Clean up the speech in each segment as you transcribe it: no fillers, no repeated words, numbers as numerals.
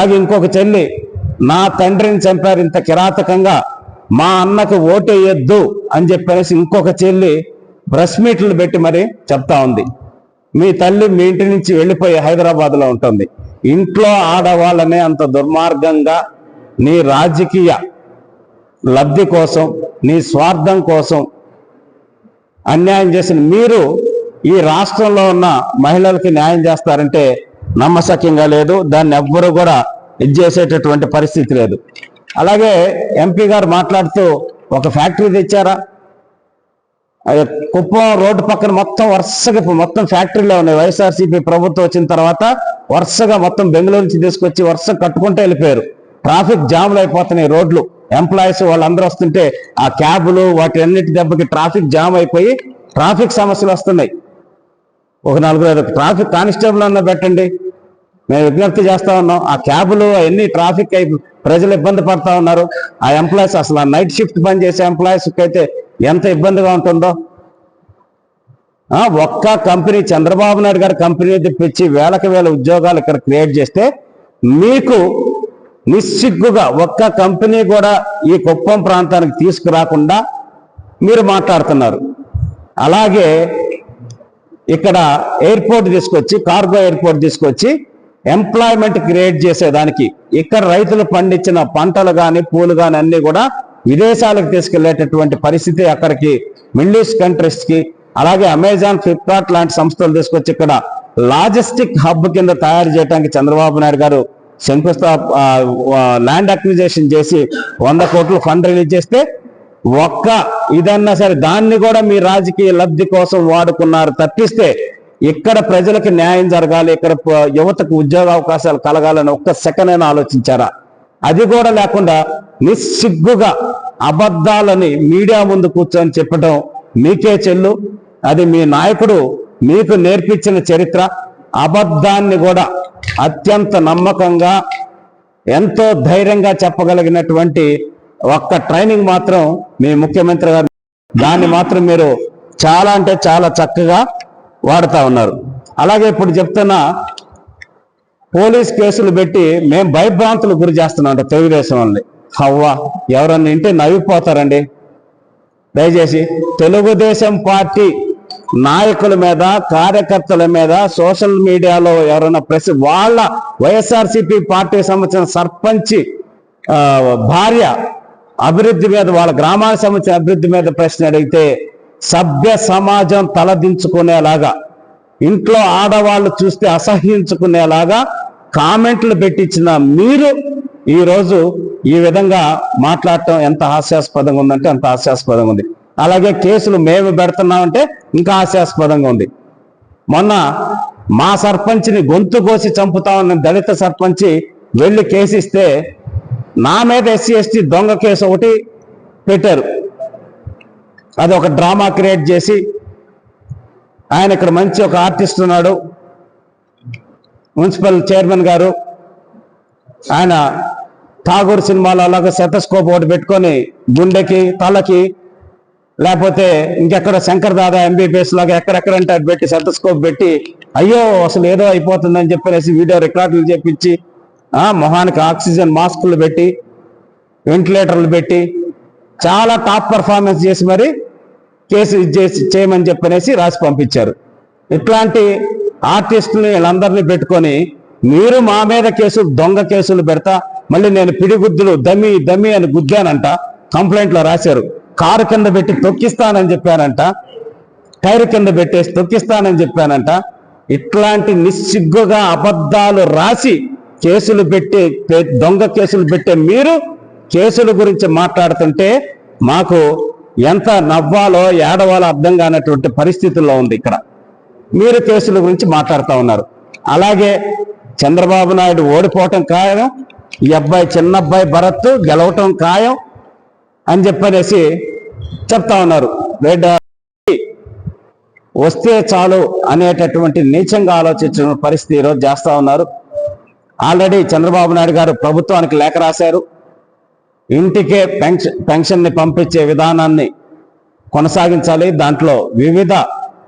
అలాగే ఇంకొక చెల్లి, నా తండ్రిని చంపారు ఇంత కిరాతకంగా, మా అన్నకు ఓటేయొద్దు అని చెప్పేసి ఇంకొక చెల్లి ప్రెస్ మీట్లు పెట్టి మరి చెప్తా ఉంది. మీ తల్లి మీ ఇంటి నుంచి వెళ్ళిపోయి హైదరాబాద్లో ఉంటుంది. ఇంట్లో ఆడవాళ్ళనే అంత దుర్మార్గంగా నీ రాజకీయ లబ్ధి కోసం, నీ స్వార్థం కోసం అన్యాయం చేసిన మీరు ఈ రాష్ట్రంలో ఉన్న మహిళలకి న్యాయం చేస్తారంటే నమ్మశక్యంగా లేదు. దాన్ని ఎవ్వరూ కూడా ఇది చేసేటటువంటి పరిస్థితి లేదు. అలాగే ఎంపీ గారు మాట్లాడుతూ ఒక ఫ్యాక్టరీ తెచ్చారా, కుప్పం రోడ్డు పక్కన మొత్తం వరుసగా మొత్తం ఫ్యాక్టరీలో ఉన్నాయి. వైఎస్ఆర్సీపీ ప్రభుత్వం వచ్చిన తర్వాత వరుసగా మొత్తం బెంగళూరు నుంచి తీసుకొచ్చి వరుసగా కట్టుకుంటూ వెళ్ళిపోయారు. ట్రాఫిక్ జామ్లు అయిపోతున్నాయి రోడ్లు. ఎంప్లాయీస్ వాళ్ళందరూ వస్తుంటే ఆ క్యాబులు వాటి అన్నిటి దెబ్బకి ట్రాఫిక్ జామ్ అయిపోయి ట్రాఫిక్ సమస్యలు వస్తున్నాయి. ఒక 4 ట్రాఫిక్ కానిస్టేబుల్ అన్న పెట్టండి, మేము విజ్ఞప్తి చేస్తా ఉన్నాం. ఆ క్యాబులు అవన్నీ ట్రాఫిక్ అయి ప్రజలు ఇబ్బంది పడతా ఉన్నారు. ఆ ఎంప్లాయీస్, అసలు ఆ నైట్ షిఫ్ట్ పని చేసే ఎంప్లాయీస్కి అయితే ఎంత ఇబ్బందిగా ఉంటుందో. ఒక్క కంపెనీ, చంద్రబాబు నాయుడు గారి కంపెనీ తెప్పించి వేలకు వేల ఉద్యోగాలు ఇక్కడ క్రియేట్ చేస్తే మీకు నిస్సిగ్గుగా ఒక్క కంపెనీ కూడా ఈ కుప్పం ప్రాంతానికి తీసుకురాకుండా మీరు మాట్లాడుతున్నారు. అలాగే ఇక్కడ ఎయిర్పోర్ట్ తీసుకొచ్చి, కార్గో ఎయిర్పోర్ట్ తీసుకొచ్చి ఎంప్లాయ్మెంట్ క్రియేట్ చేసేదానికి ఇక్కడ రైతులు పండించిన పంటలు కానీ పూలు కానీ అన్ని కూడా విదేశాలకు తీసుకెళ్లేటటువంటి పరిస్థితి, అక్కడికి మిడిల్ ఈస్ట్ కంట్రీస్కి, అలాగే అమెజాన్, ఫ్లిప్కార్ట్ లాంటి సంస్థలు తీసుకొచ్చి ఇక్కడ లాజిస్టిక్ హబ్ కింద తయారు చేయడానికి చంద్రబాబు నాయుడు గారు ల్యాండ్ అక్విజిషన్ చేసి 100 కోట్లు ఫండ్ రిలీజ్ చేస్తే ఒక్క ఇదన్నా సరే దాన్ని కూడా మీ రాజకీయ లబ్ధి కోసం వాడుకున్నారు తప్పిస్తే ఇక్కడ ప్రజలకు న్యాయం జరగాలి, ఇక్కడ యువతకు ఉద్యోగ అవకాశాలు కలగాలని ఒక్క సెకండ్ అయినా ఆలోచించారా? అది కూడా లేకుండా నిస్సిగ్గుగా అబద్ధాలని మీడియా ముందు కూర్చొని చెప్పడం మీకే చెల్లు. అది మీ నాయకుడు మీకు నేర్పించిన చరిత్ర. అబద్ధాన్ని కూడా అత్యంత నమ్మకంగా, ఎంతో ధైర్యంగా చెప్పగలిగినటువంటి ఒక్క ట్రైనింగ్ మాత్రం మీ ముఖ్యమంత్రి గారు, దాన్ని మాత్రం మీరు చాలా అంటే చాలా చక్కగా వాడుతూ ఉన్నారు. అలాగే ఇప్పుడు చెప్తున్న పోలీస్ కేసులు పెట్టి మేము భయభ్రాంతులు గురి చేస్తున్నాం తెలుగుదేశం వాళ్ళని. హవ్వా, ఎవరన్నా వింటే నవ్విపోతారండి. దయచేసి తెలుగుదేశం పార్టీ నాయకుల మీద, కార్యకర్తల మీద సోషల్ మీడియాలో ఎవరైనా వాళ్ళ వైఎస్ఆర్సీపీ పార్టీకి సంబంధించిన సర్పంచ్ భార్య అభివృద్ధి మీద, వాళ్ళ గ్రామానికి సంబంధించిన అభివృద్ధి మీద ప్రశ్న అడిగితే సభ్య సమాజం తలదించుకునేలాగా, ఇంట్లో ఆడవాళ్ళు చూస్తే అసహ్యించుకునేలాగా కామెంట్లు పెట్టించిన మీరు ఈరోజు ఈ విధంగా మాట్లాడటం ఎంత హాస్యాస్పదంగా ఉందంటే అంత హాస్యాస్పదంగా ఉంది. అలాగే కేసులు మేము పెడుతున్నామంటే ఇంకా హాస్యాస్పదంగా ఉంది. మొన్న మా సర్పంచ్ని గొంతు కోసి చంపుతామన్న దళిత సర్పంచ్ వెళ్ళి కేసు ఇస్తే నా మీద ఎస్సీ ఎస్టీ దొంగ కేసు ఒకటి పెట్టారు. అది ఒక డ్రామా క్రియేట్ చేసి, ఆయన ఇక్కడ మంచి ఒక ఆర్టిస్ట్ ఉన్నాడు, మున్సిపల్ చైర్మన్ గారు, ఆయన ఠాగూర్ సినిమాలో అలాగే సెటస్కోప్ ఒకటి పెట్టుకొని గుండెకి, తలకి, లేకపోతే ఇంకెక్కడ శంకర్ దాదా ఎంబీబీఎస్ లాగా ఎక్కడెక్కడంటే అది పెట్టి సెటస్కోప్ పెట్టి అయ్యో అసలు ఏదో అయిపోతుందని చెప్పేసి వీడియో రికార్డులు చేపించి, మొహానికి ఆక్సిజన్ మాస్కులు పెట్టి, వెంటిలేటర్లు పెట్టి చాలా టాప్ పర్ఫార్మెన్స్ చేసి మరి కేసు చేయమని చెప్పనేసి రాసి పంపించారు. ఇట్లాంటి ఆర్టిస్టులు వీళ్ళందరినీ పెట్టుకొని మీరు మా మీద కేసులు, దొంగ కేసులు పెడతా, మళ్ళీ నేను పిడిగుద్దులు దమ్మి అని గుద్దానంట, కంప్లైంట్లో రాశారు. కారు కింద పెట్టి తొక్కిస్తానని చెప్పానంట, టైర్ కింద పెట్టేసి తొక్కిస్తానని చెప్పానంట. ఇట్లాంటి నిస్సిగ్గుగా అబద్ధాలు రాసి కేసులు పెట్టి, దొంగ కేసులు పెట్టే మీరు కేసుల గురించి మాట్లాడుతుంటే మాకు ఎంత నవ్వాలో ఏడవాలో అర్థం కానటువంటి పరిస్థితుల్లో ఉంది. ఇక్కడ మీరు కేసుల గురించి మాట్లాడుతూ ఉన్నారు. అలాగే చంద్రబాబు నాయుడు ఓడిపోవటం ఖాయం, ఈ అబ్బాయి చిన్న అబ్బాయి భరత్ గెలవటం ఖాయం అని చెప్పనేసి చెప్తా ఉన్నారు. వస్తే చాలు అనేటటువంటి నీచంగా ఆలోచించిన పరిస్థితి ఈరోజు చేస్తూ ఉన్నారు. ఆల్రెడీ చంద్రబాబు నాయుడు గారు ప్రభుత్వానికి లేఖ రాశారు. ఇంటికే పెన్షన్ని పంపించే విధానాన్ని కొనసాగించాలి, దాంట్లో వివిధ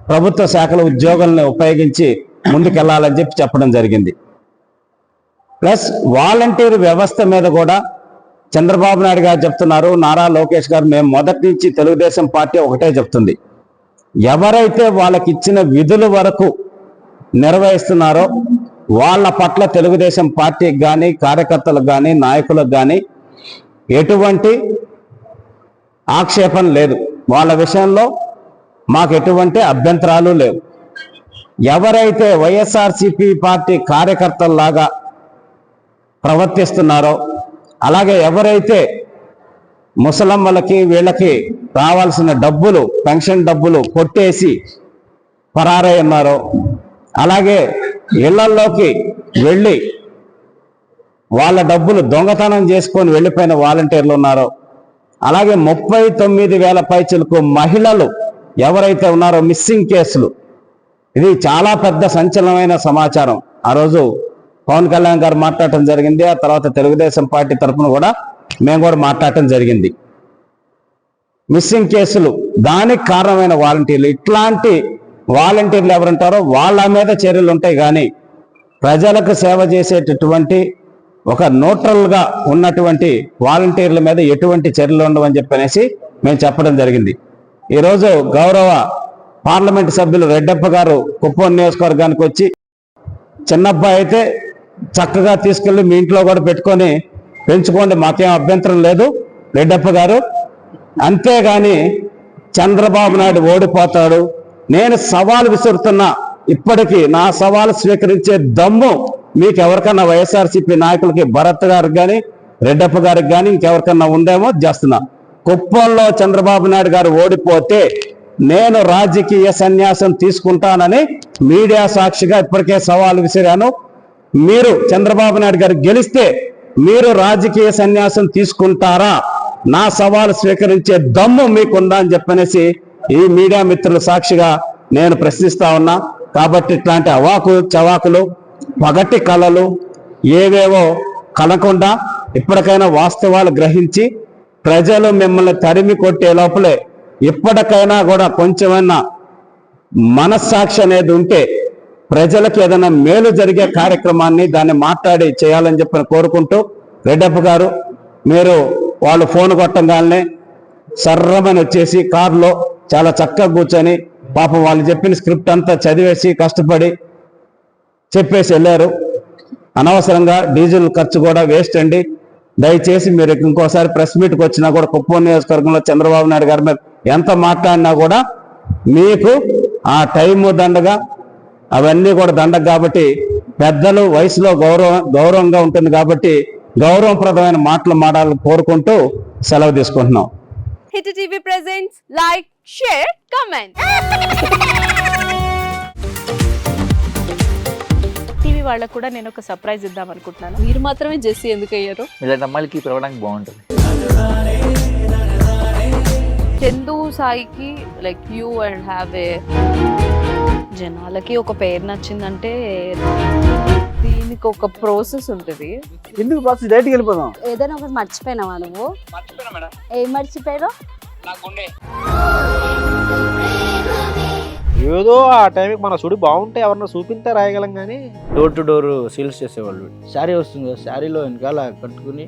ప్రభుత్వ శాఖల ఉద్యోగులను ఉపయోగించి ముందుకెళ్లాలని చెప్పడం జరిగింది. ప్లస్ వాలంటీర్ వ్యవస్థ మీద కూడా చంద్రబాబు నాయుడు గారు చెప్తున్నారు, నారా లోకేష్ గారు, మేము మొదటి నుంచి తెలుగుదేశం పార్టీ ఒకటే చెప్తుంది, ఎవరైతే వాళ్ళకి ఇచ్చిన విధుల వరకు నిర్వహిస్తున్నారో వాళ్ళ పట్ల తెలుగుదేశం పార్టీకి కానీ కార్యకర్తలకు కానీ నాయకులకు కానీ ఎటువంటి ఆక్షేపణ లేదు. వాళ్ళ విషయంలో మాకు ఎటువంటి అభ్యంతరాలు లేవు. ఎవరైతే వైఎస్ఆర్సీపీ పార్టీ కార్యకర్తల్లాగా ప్రవర్తిస్తున్నారో, అలాగే ఎవరైతే ముసలమ్మలకి వీళ్ళకి రావాల్సిన డబ్బులు, పెన్షన్ డబ్బులు కొట్టేసి పరారై ఉన్నారో, అలాగే ఇళ్లల్లోకి వెళ్ళి వాళ్ళ డబ్బులు దొంగతనం చేసుకొని వెళ్ళిపోయిన వాలంటీర్లు ఉన్నారో, అలాగే 39,000 పైచిలకు మహిళలు ఎవరైతే ఉన్నారో మిస్సింగ్ కేసులు, ఇది చాలా పెద్ద సంచలనమైన సమాచారం. ఆ రోజు పవన్ కళ్యాణ్ గారు మాట్లాడటం జరిగింది, ఆ తర్వాత తెలుగుదేశం పార్టీ తరఫున కూడా మేము కూడా మాట్లాడటం జరిగింది. మిస్సింగ్ కేసులు, దానికి కారణమైన వాలంటీర్లు, ఇట్లాంటి వాలంటీర్లు ఎవరుంటారో వాళ్ళ మీద చర్యలు ఉంటాయి కానీ ప్రజలకు సేవ చేసేటటువంటి ఒక న్యూట్రల్గా ఉన్నటువంటి వాలంటీర్ల మీద ఎటువంటి చర్యలు ఉండవని చెప్పనేసి మేము చెప్పడం జరిగింది. ఈరోజు గౌరవ పార్లమెంట్ సభ్యులు రెడ్డప్ప గారు కుప్పం నియోజకవర్గానికి వచ్చి, చిన్నబ్బాయి అయితే చక్కగా తీసుకెళ్ళి మీ ఇంట్లో కూడా పెట్టుకొని పెంచుకోండి, మాకేం అభ్యంతరం లేదు రెడ్డప్ప గారు, అంతేగాని చంద్రబాబు నాయుడు ఓడిపోతాడు, నేను సవాల్ విసురుతున్నా, ఇప్పటికీ నా సవాల్ స్వీకరించే దమ్ము మీకు ఎవరికన్నా వైఎస్ఆర్సీపీ నాయకులకి, భరత్ గారికి కానీ రెడ్డప్ప గారికి కానీ ఇంకెవరికన్నా ఉందేమో చేస్తున్నా. కుప్పంలో చంద్రబాబు నాయుడు గారు ఓడిపోతే నేను రాజకీయ సన్యాసం తీసుకుంటానని మీడియా సాక్షిగా ఇప్పటికే సవాల్ విసిరాను. మీరు చంద్రబాబు నాయుడు గారు గెలిస్తే మీరు రాజకీయ సన్యాసం తీసుకుంటారా? నా సవాల్ స్వీకరించే దమ్ము మీకుందా అని చెప్పనేసి ఈ మీడియా మిత్రుల సాక్షిగా నేను ప్రశ్నిస్తా ఉన్నా. కాబట్టి ఇట్లాంటి అవాకు చవాకులు, పగటి కళలు ఏవేవో కనకుండా ఇప్పటికైనా వాస్తవాలు గ్రహించి ప్రజలు మిమ్మల్ని తరిమి కొట్టే లోపలే ఇప్పటికైనా కూడా కొంచెమైనా మనస్సాక్షి అనేది ఉంటే ప్రజలకు ఏదైనా మేలు జరిగే కార్యక్రమాన్ని దాన్ని మాట్లాడి చేయాలని చెప్పని కోరుకుంటూ, రెడ్డప్ప గారు మీరు వాళ్ళు ఫోన్ కొట్టంగానే సర్రమని వచ్చేసి కారులో చాలా చక్కగా కూర్చొని పాపం వాళ్ళు చెప్పిన స్క్రిప్ట్ అంతా చదివేసి కష్టపడి చెప్పేసి వెళ్ళారు. అనవసరంగా డీజిల్ ఖర్చు కూడా వేస్ట్ అండి. దయచేసి మీరు ఇంకోసారి ప్రెస్ మీట్కి వచ్చినా కూడా కుప్పం నియోజకవర్గంలో చంద్రబాబు నాయుడు గారి మీద ఎంత మాట్లాడినా కూడా మీకు ఆ టైము దండగా, అవన్నీ కూడా దండగ. కాబట్టి పెద్దలు వయసులో గౌరవంగా ఉంటుంది కాబట్టి గౌరవప్రదమైన మాటలు మాడాలని కోరుకుంటూ సెలవు తీసుకుంటున్నాం. Hit TV presents like, share, comment. TV వాళ్ళకు కూడా నేను ఒక సర్ప్రైజ్ ఇద్దాం అనుకుంటున్నాను. మీరు మాత్రమే జెస్సీ ఎందుకు అయ్యారు? ఇలాంటి అమ్మాయిలకి పిలవడానికి బాగుంటుంది. చందు సాయికి like you and have a, జనాలకి ఒక పేరు నచ్చిందంటే దీనికి ఒక ప్రాసెస్ ఉంటుంది. ఎందుకు ప్రాసెస్? డైరెక్ట్కి వెళ్ళిపోదాం. ఏదైనా ఒకటి మర్చిపోయినావా నువ్వు? ఏం మర్చిపోయావు? ఏదో ఆ టైంకి మన సుడి బాగుంటే ఎవరన్నా చూపిస్తే రాయగలం కానీ డోర్ టు డోర్ సేల్స్ చేసేవాళ్ళు. శారీ వస్తుంది కదా, శారీలో వెనకాల కట్టుకుని